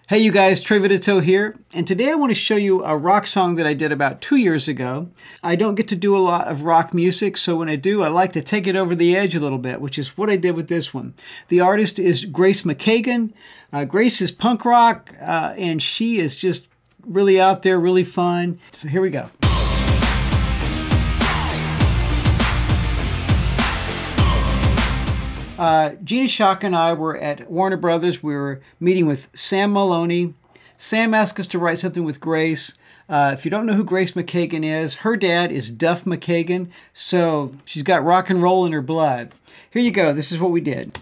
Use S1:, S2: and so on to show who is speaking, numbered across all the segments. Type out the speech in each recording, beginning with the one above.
S1: Hey you guys, Trey Vittetoe here, and today I want to show you a rock song that I did about 2 years ago. I don't get to do a lot of rock music, so when I do, I like to take it over the edge a little bit, which is what I did with this one. The artist is McKagen. Grace is punk rock, and she is just really out there, really fun. So here we go. Gina Schock and I were at Warner Brothers. We were meeting with Sam Maloney. Sam asked us to write something with Grace. If you don't know who Grace McKagen is, her dad is Duff McKagen, so she's got rock and roll in her blood. Here you go. This is what we did.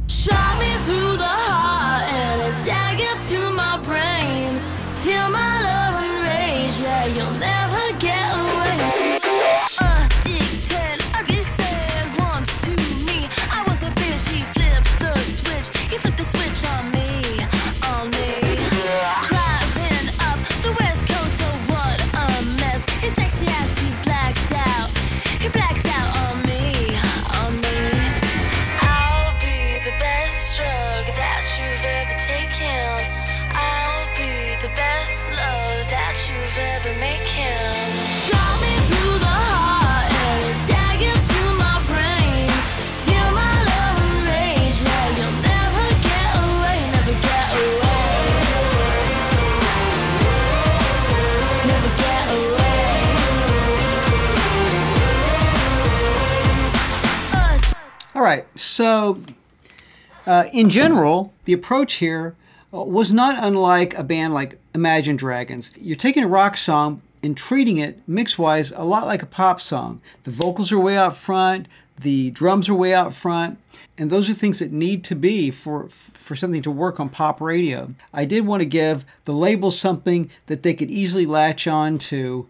S2: Shot me through the heart and a dagger to my brain. Feel my love and rage, yeah, you'll never get away. Addicted, ugly said once to me. I was a bitch, he flipped the switch. He flipped the switch on me, on me. Driving up the west coast, so what a mess. His sexy ass, he blacked out. He blacked out on me, on me. I'll be the best drug that you've ever taken. I'll be the best love that you've ever making. Shot me through the heart and a dagger to my brain. Feel my love and rage, yeah, you'll never get away, never get away. Never get away.
S1: All right, so in general, the approach here was not unlike a band like Imagine Dragons. You're taking a rock song and treating it, mix-wise, a lot like a pop song. The vocals are way out front, the drums are way out front, and those are things that need to be for something to work on pop radio. I did want to give the label something that they could easily latch on to.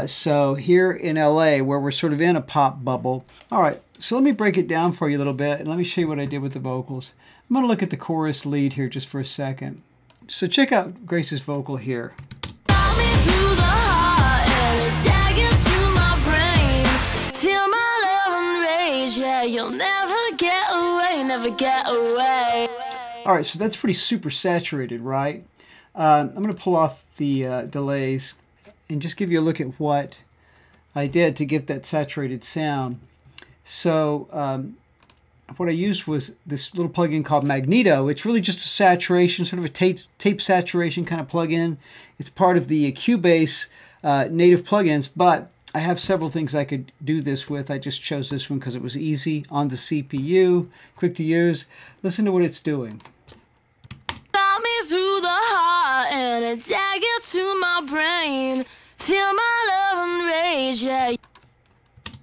S1: So here in LA, where we're sort of in a pop bubble. All right, so let me break it down for you a little bit, and let me show you what I did with the vocals. I'm going to look at the chorus lead here just for a second. So check out Grace's vocal here.
S2: Shot me through the heart and a dagger to my brain. Feel my love and rage, yeah, you'll never get away, never get away.
S1: All right, so that's pretty super saturated, right? I'm going to pull off the delays and just give you a look at what I did to get that saturated sound. So what I used was this little plugin called Magneto. It's really just a saturation, sort of a tape saturation kind of plugin. It's part of the Cubase native plugins, but I have several things I could do this with. I just chose this one because it was easy on the CPU, quick to use. Listen to what it's doing.
S2: Shot me through the heart and a dagger to my brain. Feel my love and rage, yeah.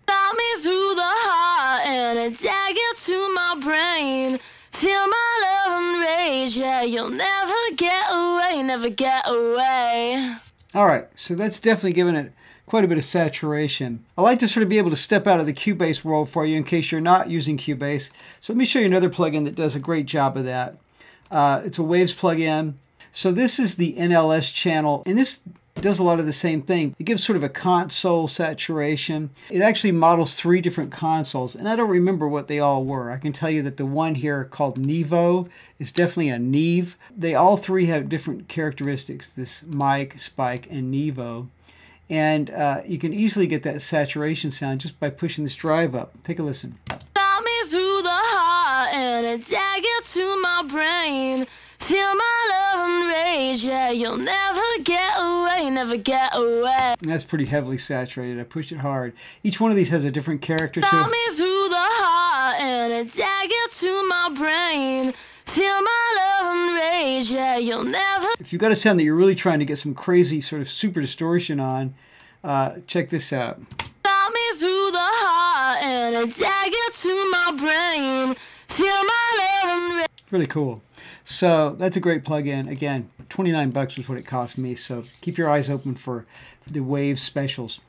S2: Shot me through the heart and a dagger to my brain. Feel my love and rage, yeah, you'll never get away, never get away.
S1: All right, so that's definitely given it quite a bit of saturation. I like to sort of be able to step out of the Cubase world for you in case you're not using Cubase. So let me show you another plugin that does a great job of that. It's a Waves plugin. So this is the NLS channel, and this does a lot of the same thing. It gives sort of a console saturation. It actually models 3 different consoles, and I don't remember what they all were. I can tell you that the one here called Nevo is definitely a Neve. They all 3 have different characteristics, this mic, spike, and Nevo. And you can easily get that saturation sound just by pushing this drive up. Take a listen.
S2: Shot me through the heart and a dagger to my brain. Feel my love and rage, yeah, you'll never get away, never get away.
S1: And that's pretty heavily saturated. I pushed it hard. Each one of these has a different character.
S2: Shot me through the heart and a dagger to my brain. Feel my love and rage, yeah, you'll never.
S1: If you've got a sound that you're really trying to get some crazy sort of super distortion on, check this out.
S2: Shot me through the heart and a dagger to my brain. Feel my love and rage.
S1: Really cool. So that's a great plugin. Again, 29 bucks was what it cost me. So keep your eyes open for the Waves specials.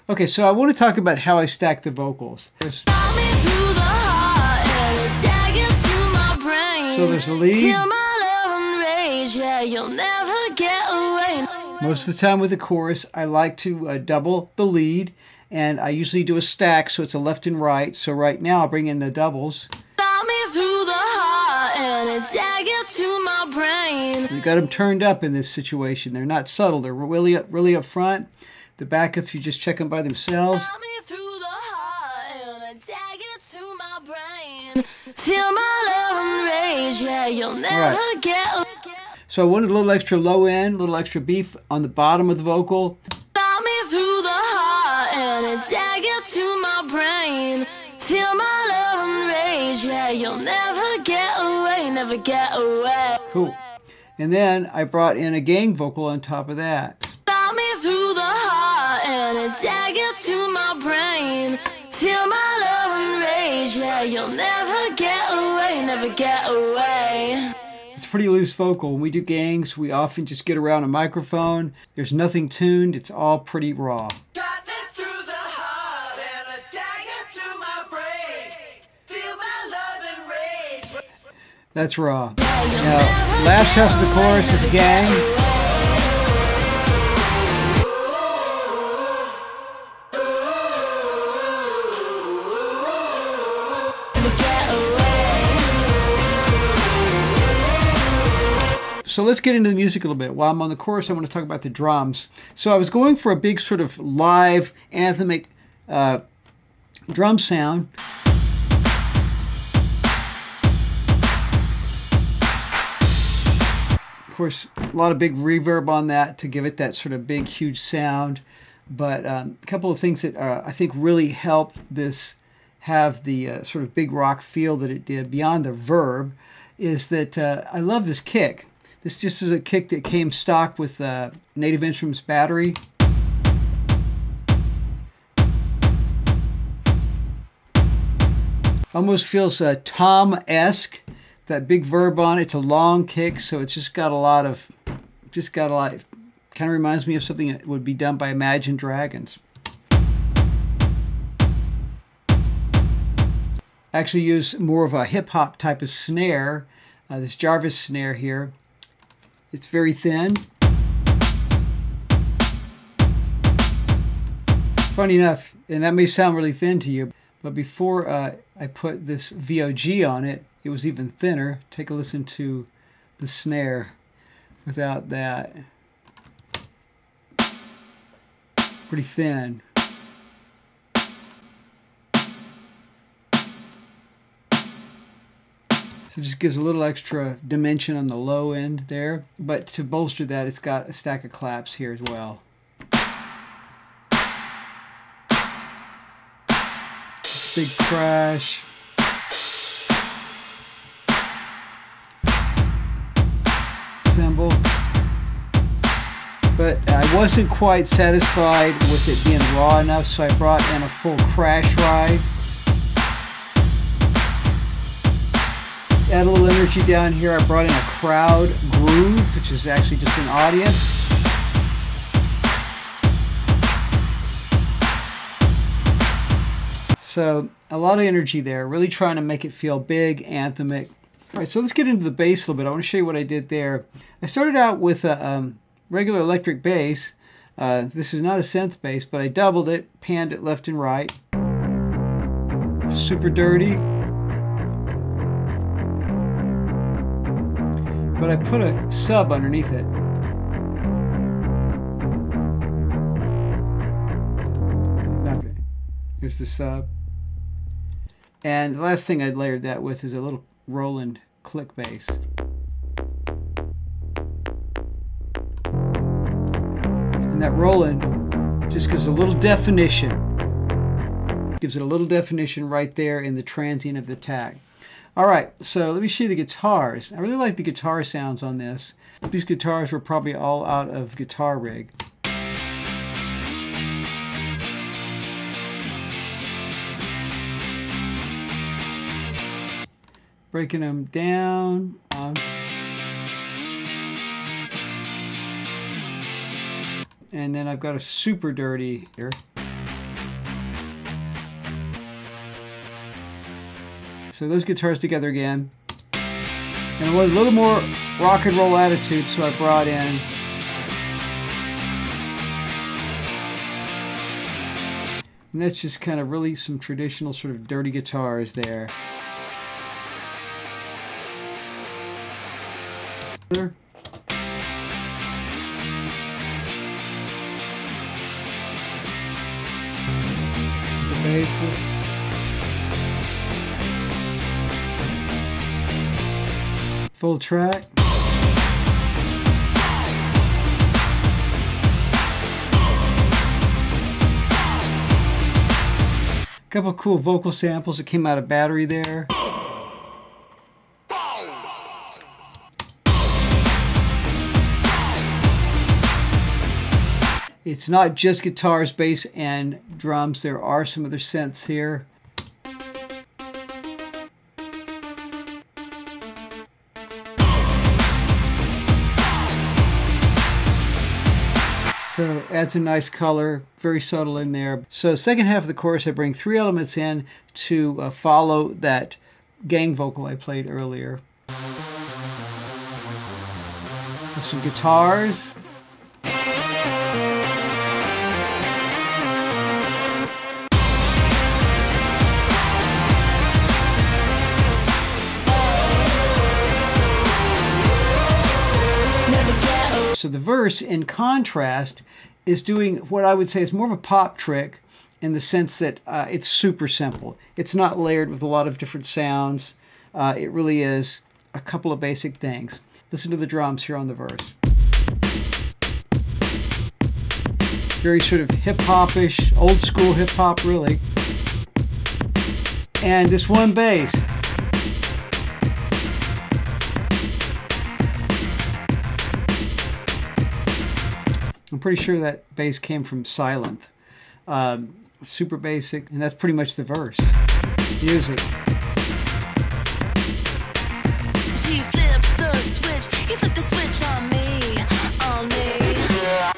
S1: Okay, so I want to talk about how I stack the vocals.
S2: Shot me through the heart and a dagger to my brain.
S1: So there's a lead.
S2: Feel my love and rage, yeah, you'll never get away.
S1: Most of the time with the chorus, I like to double the lead, and I usually do a stack, so it's a left and right. So right now I'll bring in the doubles.
S2: Shot me through the heart and a dagger to my brain.
S1: You got them turned up in this situation. They're not subtle. They're really up front. The backups, you just check them by themselves.
S2: Feel my love and rage, yeah, you'll never get.
S1: So I wanted a little extra low end, a little extra beef on the bottom of the vocal.
S2: Got me through the heart and a dagger to my brain. Feel my love and rage, yeah, you'll never get away, never get away.
S1: Cool. And then I brought in a gang vocal on top of that.
S2: Got me through the heart and a dagger to my brain. Feel my love and rage, yeah, you'll never get away, never get away.
S1: It's a pretty loose vocal. When we do gangs, we often just get around a microphone. There's nothing tuned. It's all pretty raw.
S2: Got me through the heart and a dagger to my brain. Feel my love and rage.
S1: That's raw. Now, last half of the chorus is gang. So let's get into the music a little bit. While I'm on the chorus, I want to talk about the drums. So I was going for a big sort of live, anthemic drum sound. Of course, a lot of big reverb on that to give it that sort of big, huge sound. But a couple of things that I think really helped this have the sort of big rock feel that it did beyond the verb is that I love this kick. This just is a kick that came stock with Native Instruments battery. Almost feels Tom-esque. That big verb on it. It's a long kick, so it's just got a lot of, kind of reminds me of something that would be done by Imagine Dragons. Actually use more of a hip-hop type of snare, this Jarvis snare here. It's very thin. Funny enough, and that may sound really thin to you, but before I put this VOG on it, it was even thinner. Take a listen to the snare without that. Pretty thin. So it just gives a little extra dimension on the low end there. But to bolster that, it's got a stack of claps here as well. Big crash. Cymbal. But I wasn't quite satisfied with it being raw enough, so I brought in a full crash ride. Add a little energy down here. I brought in a crowd groove, which is actually just an audience. So a lot of energy there, really trying to make it feel big, anthemic. All right, so let's get into the bass a little bit. I want to show you what I did there. I started out with a regular electric bass. This is not a synth bass, but I doubled it, panned it left and right. Super dirty. But I put a sub underneath it. Here's the sub. And the last thing I layered that with is a little Roland click bass. And that Roland just gives a little definition. Gives it a little definition right there in the transient of the attack. All right, so let me show you the guitars. I really like the guitar sounds on this. These guitars were probably all out of Guitar Rig. Breaking them down. And then I've got a super dirty here. So those guitars together again. And I wanted a little more rock and roll attitude, so I brought in and that's just kind of really some traditional sort of dirty guitars there. basses. Full track. A couple of cool vocal samples that came out of Battery there. It's not just guitars, bass, and drums. There are some other synths here. So adds a nice color, very subtle in there. So second half of the chorus, I bring 3 elements in to follow that gang vocal I played earlier. With some guitars. So the verse, in contrast, is doing what I would say is more of a pop trick in the sense that it's super simple. It's not layered with a lot of different sounds. It really is a couple of basic things. Listen to the drums here on the verse. Very sort of hip-hop-ish, old-school hip-hop, really. And this one bass. I'm pretty sure that bass came from Silent. Super basic, and that's pretty much the verse. Music. She flipped the switch. He flipped the switch on me, on me.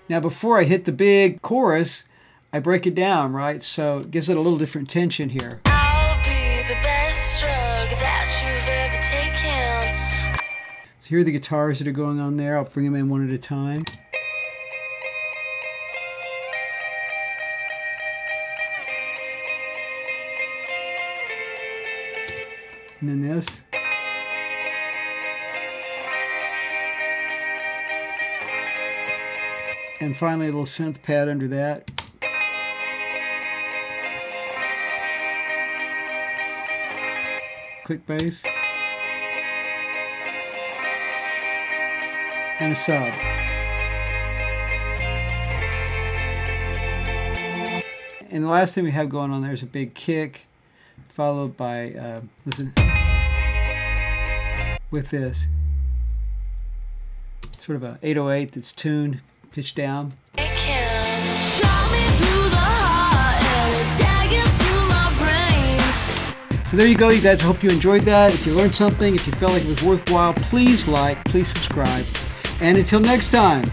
S1: Now, before I hit the big chorus, I break it down, right? So it gives it a little different tension here. I'll be the best drug that you've ever taken. So here are the guitars that are going on there. I'll bring them in one at a time. And then this. And finally a little synth pad under that. Click bass. And a sub. And the last thing we have going on there is a big kick, followed by, listen, with this, sort of a 808 that's tuned, pitched down. So there you go, you guys. I hope you enjoyed that. If you learned something, if you felt like it was worthwhile, please like, please subscribe. And until next time.